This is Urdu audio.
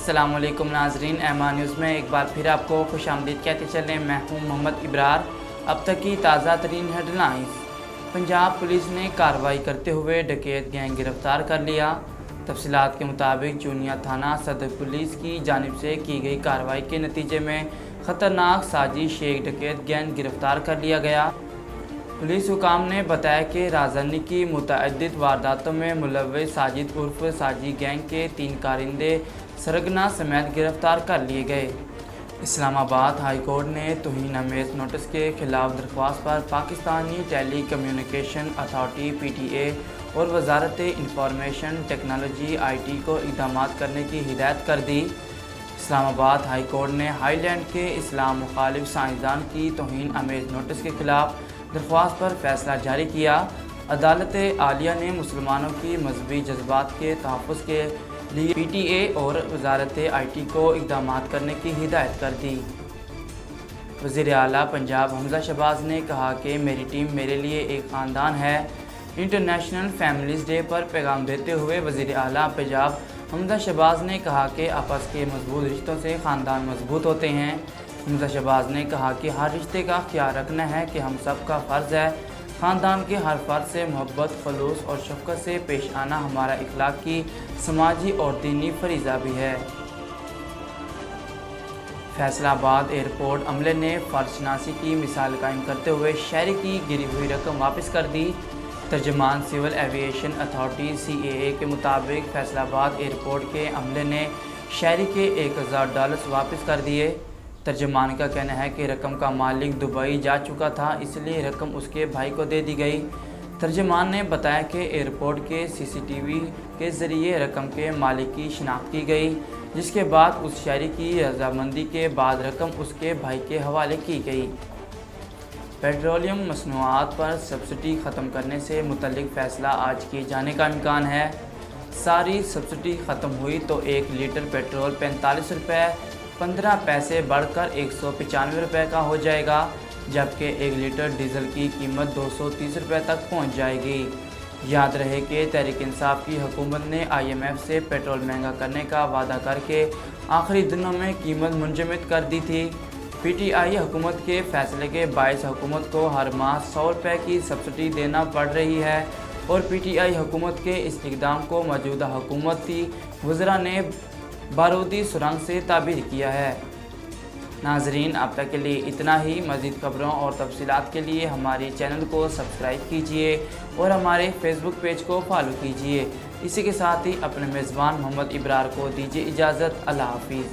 السلام علیکم ناظرین، ایمان نیوز میں ایک بار پھر آپ کو خوش آمدید کہتے چلیں۔ میں ہوں محمد ابرار۔ اب تک کی تازہ ترین ہیڈ لائنز۔ پنجاب پولیس نے کارروائی کرتے ہوئے ڈکیت گینگ گرفتار کر لیا۔ تفصیلات کے مطابق چونیا تھانہ صدر پولیس کی جانب سے کی گئی کارروائی کے نتیجے میں خطرناک سازش ایک ڈکیت گینگ گرفتار کر لیا گیا۔ پولیس حکام نے بتایا کہ رازندگی کی متعدد وارداتوں میں ملوث ساجد عرف ساجی گینگ کے 3 کارندے سرغنہ سمیت گرفتار کر لیے گئے۔ اسلام آباد ہائی کورٹ نے توہین آمیز نوٹس کے خلاف درخواست پر پاکستانی ٹیلی کمیونیکیشن اتھارٹی (PTA) اور وزارت انفارمیشن ٹیکنالوجی (IT) کو اقدامات کرنے کی ہدایت کر دی۔ اسلام آباد ہائی کورٹ نے ہائی لینڈ کے اسلام مخالف سائنسدان کی توہین آمیز نوٹس کے خلاف درخواست پر فیصلہ جاری کیا۔ عدالت عالیہ نے مسلمانوں کی مذہبی جذبات کے تحفظ کے لیے PTA اور وزارت IT کو اقدامات کرنے کی ہدایت کر دی۔ وزیر اعلیٰ پنجاب حمزہ شہباز نے کہا کہ میری ٹیم میرے لیے ایک خاندان ہے۔ انٹرنیشنل فیملیز ڈے پر پیغام دیتے ہوئے وزیر اعلیٰ پنجاب حمزہ شہباز نے کہا کہ آپس کے مضبوط رشتوں سے خاندان مضبوط ہوتے ہیں۔ حمزہ شہباز نے کہا کہ ہر رشتے کا خیال رکھنا ہے کہ ہم سب کا فرض ہے۔ خاندان کے ہر فرد سے محبت، خلوص اور شفقت سے پیش آنا ہمارا اخلاقی، سماجی اور دینی فریضہ بھی ہے۔ فیصل آباد ایئرپورٹ عملے نے فرض شناسی کی مثال قائم کرتے ہوئے شہری کی گری ہوئی رقم واپس کر دی۔ ترجمان سول ایویشن اتھارٹی (CAA) کے مطابق فیصل آباد ایئرپورٹ کے عملے نے شہری کے $1000 واپس کر دیے۔ ترجمان کا کہنا ہے کہ رقم کا مالک دبئی جا چکا تھا، اس لیے رقم اس کے بھائی کو دے دی گئی۔ ترجمان نے بتایا کہ ایئرپورٹ کے CCTV کے ذریعے رقم کے مالک کی شناخت کی گئی، جس کے بعد اس شہری کی رضامندی کے بعد رقم اس کے بھائی کے حوالے کی گئی۔ پیٹرولیم مصنوعات پر سبسڈی ختم کرنے سے متعلق فیصلہ آج کیے جانے کا امکان ہے۔ ساری سبسڈی ختم ہوئی تو 1 لیٹر پیٹرول $45.15 بڑھ کر $195 کا ہو جائے گا، جبکہ 1 لیٹر ڈیزل کی قیمت $230 تک پہنچ جائے گی۔ یاد رہے کہ تحریک انصاف کی حکومت نے IMF سے پیٹرول مہنگا کرنے کا وعدہ کر کے آخری دنوں میں قیمت منجمد کر دی تھی۔ PTI حکومت کے فیصلے کے باعث حکومت کو ہر ماہ $100 کی سبسڈی دینا پڑ رہی ہے، اور PTI حکومت کے اس اقدام کو موجودہ حکومتی وزراء نے بارودی سرنگ سے تعبیر کیا ہے۔ ناظرین، اب تک کے لیے اتنا ہی۔ مزید خبروں اور تفصیلات کے لیے ہمارے چینل کو سبسکرائب کیجیے اور ہمارے فیس بک پیج کو فالو کیجیے۔ اسی کے ساتھ ہی اپنے میزبان محمد ابرار کو دیجیے اجازت۔ اللہ حافظ۔